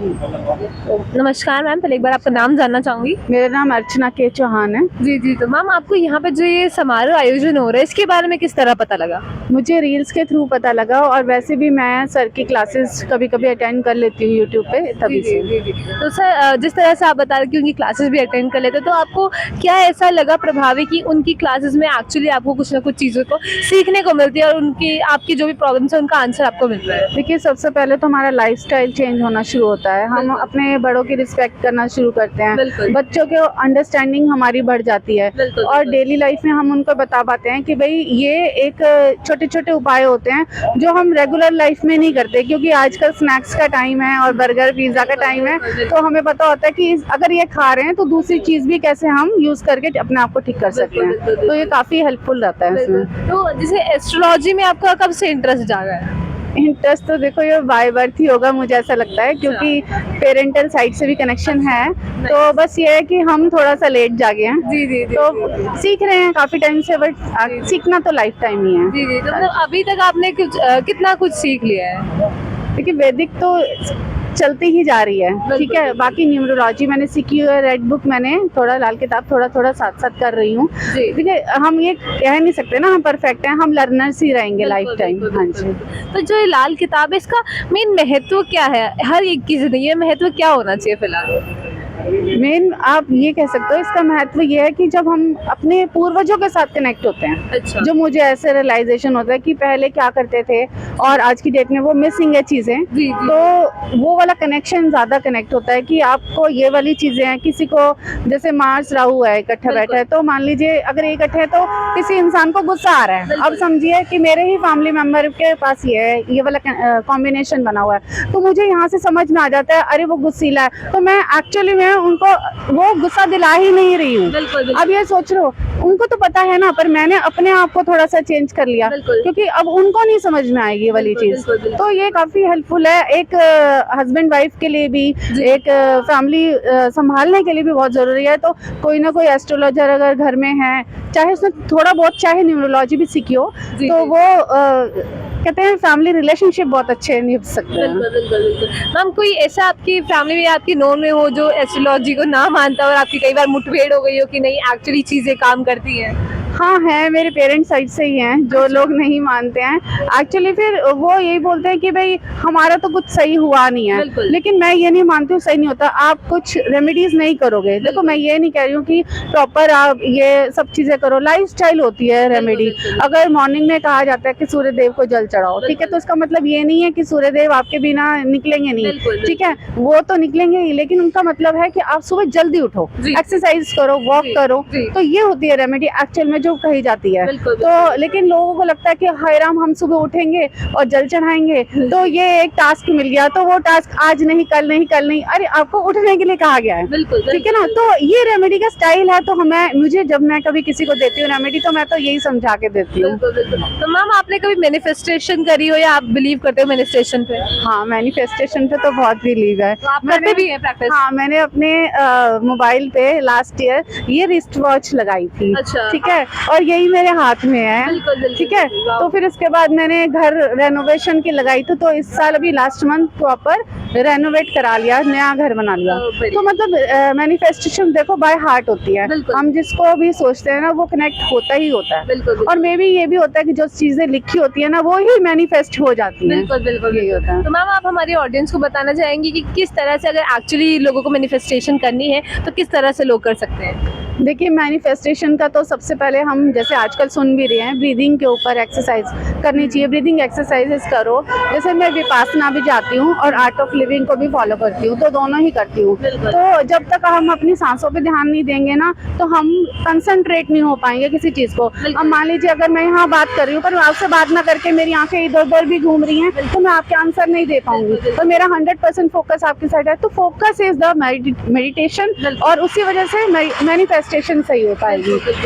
नमस्कार मैम, पहले एक बार आपका नाम जानना चाहूँगी। मेरा नाम अर्चना के चौहान है। जी, जी। तो मैम आपको यहाँ पे जो ये समारोह आयोजन हो रहा है, इसके बारे में किस तरह पता लगा? मुझे रील्स के थ्रू पता लगा और वैसे भी मैं सर की क्लासेस कभी-कभी अटेंड कर लेती हूँ यूट्यूब पे जी, तभी जी, से। जी, जी। तो सर जिस तरह से आप बता रहे कि उनकी क्लासेस भी अटेंड कर लेते, तो आपको क्या ऐसा लगा प्रभावी कि उनकी क्लासेस में एक्चुअली आपको कुछ ना कुछ चीज़ों को सीखने को मिलती है और उनकी आपकी जो भी प्रॉब्लम्स है, उनका आंसर आपको मिल रहा है? देखिए, सबसे पहले तो हमारा लाइफ़स्टाइल चेंज होना शुरू होता है। हम बिल्कुल। अपने बड़ों की रिस्पेक्ट करना शुरू करते हैं। बिल्कुल। बच्चों की अंडरस्टैंडिंग हमारी बढ़ जाती है बिल्कुल, और बिल्कुल। डेली लाइफ में हम उनको बता पाते हैं कि भई ये एक छोटे-छोटे उपाय होते हैं जो हम रेगुलर लाइफ में नहीं करते, क्योंकि आजकल स्नैक्स का टाइम है और बर्गर, पिज़्ज़ा का टाइम है, तो हमें पता होता है कि अगर ये खा रहे हैं तो दूसरी चीज़ भी कैसे हम यूज़ करके अपने आप को ठीक कर सकते बिल्कुल, बिल्कुल, हैं। तो ये काफ़ी हेल्पफुल रहता है बिल्कुल। इसमें। तो जैसे एस्ट्रोलॉजी में आपका कब से इंटरेस्ट जागा है? इंटरेस्ट तो देखो ये बाय बर्थ ही होगा, मुझे ऐसा लगता है, क्योंकि पेरेंटल साइड से भी कनेक्शन है। तो बस ये है कि हम थोड़ा-सा लेट जागे हैं। जी, जी, जी, तो जी। सीख रहे हैं काफ़ी टाइम से, बट सीखना तो लाइफ टाइम ही है। जी, जी। तो मतलब अभी तक आपने कुछ कितना कुछ सीख लिया है? देखिए, वैदिक तो चलती ही जा रही है, ठीक है। बिल्कुल। बाकी न्यूमरोलॉजी मैंने सीखी है, रेड बुक मैंने थोड़ा, लाल किताब थोड़ा-थोड़ा साथ-साथ कर रही हूँ। जी। देखिए, हम ये कह नहीं सकते ना हम परफेक्ट हैं, हम लर्नर्स ही रहेंगे लाइफ बिल्कुल, टाइम। बिल्कुल, हाँ बिल्कुल, जी। बिल्कुल। तो जो ये लाल किताब है, इसका मेन महत्व क्या है? हर एक की ज़िंदगी में महत्व क्या होना चाहिए फिलहाल? मेन आप ये कह सकते हो, इसका महत्व ये है कि जब हम अपने पूर्वजों के साथ कनेक्ट होते हैं, अच्छा। जो मुझे ऐसे रियलाइजेशन होता है कि पहले क्या करते थे और आज की डेट में वो मिसिंग है चीज़ें। जी, जी। तो वो वाला कनेक्शन ज़्यादा कनेक्ट होता है कि आपको ये वाली चीज़ें हैं, किसी को जैसे मार्स राहु है इकट्ठा बिल्कुल। बैठा है, तो मान लीजिए अगर ये इकट्ठे है तो किसी इंसान को गुस्सा आ रहा है। बिल्कुल। अब समझिए कि मेरे ही फैमिली मेंबर के पास ये है, ये वाला कॉम्बिनेशन बना हुआ है, तो मुझे यहाँ से समझ में आ जाता है अरे वो गुस्सीला है, तो मैं एक्चुअली में उनको वो गुस्सा दिला ही नहीं रही हूँ। बिल्कुल, बिल्कुल। अब ये सोच लो, उनको तो पता है ना, पर मैंने अपने आप को थोड़ा सा चेंज कर लिया, बिल्कुल। क्योंकि अब उनको नहीं समझ में आएगी ये वाली बिल्कुल, चीज। बिल्कुल, बिल्कुल। तो ये काफी हेल्पफुल है, एक हस्बैंड वाइफ के लिए भी, जी। एक फैमिली संभालने के लिए भी बहुत जरूरी है। तो कोई ना कोई एस्ट्रोलॉजर अगर घर में है, चाहे उसने थोड़ा बहुत चाहे न्यूमरोलॉजी भी सीखी हो, जी, तो जी। वो कहते हैं फैमिली रिलेशनशिप बहुत अच्छे निभ सकते हैं। बिल्कुल, बिल्कुल, बिल्कुल। मैम कोई ऐसा आपकी फैमिली में, आपकी नोन में हो जो एस्ट्रोलॉजी को ना मानता हो और आपकी कई बार मुठभेड़ हो गई हो कि नहीं एक्चुअली चीज़ें काम करती हैं? हाँ है, मेरे पेरेंट्स साइड से ही हैं जो लोग नहीं मानते हैं। एक्चुअली फिर वो यही बोलते हैं कि भाई हमारा तो कुछ सही हुआ नहीं है, बिल्कुल। लेकिन मैं ये नहीं मानती हूँ सही नहीं होता। आप कुछ रेमेडीज नहीं करोगे, देखो मैं ये नहीं कह रही हूँ कि प्रॉपर आप ये सब चीजें करो, लाइफस्टाइल होती है रेमेडी। बिल्कुल। अगर मॉर्निंग में कहा जाता है कि सूर्य देव को जल चढ़ाओ, ठीक है, बिल्कुल। तो इसका मतलब ये नहीं है कि सूर्य देव आपके बिना निकलेंगे नहीं, बिल्कुल, ठीक है, वो तो निकलेंगे ही, लेकिन उनका मतलब है कि आप सुबह जल्दी उठो, जी। एक्सरसाइज करो, वॉक जी, करो। जी। तो ये होती है रेमेडी एक्चुअल में जो कही जाती है। बिल्कुल, तो लेकिन लोगों को लगता है कि हाय राम, हम सुबह उठेंगे और जल चढ़ाएंगे, तो ये एक टास्क मिल गया, तो वो टास्क आज नहीं, कल नहीं, कल नहीं, अरे आपको उठने के लिए कहा गया है, बिल्कुल, ठीक है ना। बिल्कुल। तो ये रेमेडी का स्टाइल है। तो मुझे जब मैं कभी किसी को देती हूँ रेमेडी, तो मैं तो यही समझा के देती हूँ। बिल्कुल, बिल्कुल। तो मैम आपने कभी मैनिफेस्टेशन करी हो या आप बिलीव करते हो मैनिफेस्टेशन पे? हाँ, मैनिफेस्टेशन पे तो बहुत बिलीव है। तो आप करते भी हैं प्रैक्टिस? हाँ, मैंने अपने मोबाइल पे लास्ट ईयर ये रिस्ट वॉच लगाई थी, अच्छा। ठीक है, और यही मेरे हाथ में है, बिल्कुल, बिल्कुल, ठीक है। बिल्कुल, वाओ। तो फिर उसके बाद मैंने घर रेनोवेशन की लगाई थी, तो इस साल अभी लास्ट मंथ प्रॉपर रेनोवेट करा लिया, नया घर बना लिया। Oh, very तो मतलब मैनिफेस्टेशन देखो बाय हार्ट होती है, बिल्कुल। हम जिसको भी सोचते हैं ना वो कनेक्ट होता ही होता है। बिल्कुल, बिल्कुल। और मे बी ये भी होता है कि जो चीजें लिखी होती है ना वो ही मैनिफेस्ट हो जाती हैं। बिल्कुल, बिल्कुल, यही होता है। तो मैम आप हमारी ऑडियंस को बताना चाहेंगी कि किस तरह से अगर एक्चुअली लोगों को मैनिफेस्टेशन करनी है तो किस तरह से लोग कर सकते हैं? देखिए, मैनिफेस्टेशन का तो सबसे पहले हम जैसे आजकल सुन भी रहे हैं, ब्रीदिंग के ऊपर एक्सरसाइज करनी चाहिए, ब्रीदिंग एक्सरसाइजेस करो। जैसे मैं विपासना भी जाती हूँ और आर्ट ऑफ लिविंग को भी फॉलो करती हूँ, तो दोनों ही करती हूँ। बिल्कुल। तो जब तक हम अपनी सांसों पे ध्यान नहीं देंगे ना, तो हम कंसंट्रेट नहीं हो पाएंगे किसी चीज़ को। बिल्कुल। अब मान लीजिए अगर मैं यहाँ बात कर रही हूँ पर आपसे बात ना करके मेरी आंखें इधर उधर भी घूम रही हैं, तो मैं आपके आंसर नहीं दे पाऊंगी। बिल्कुल। तो मेरा 100% फोकस आपकी साइड है, तो फोकस इज द मेडिटेशन, बिल्कुल। और उसी वजह से मैनिफेस्टेशन सही हो पाएगी। बिल्कुल, बिल्कुल।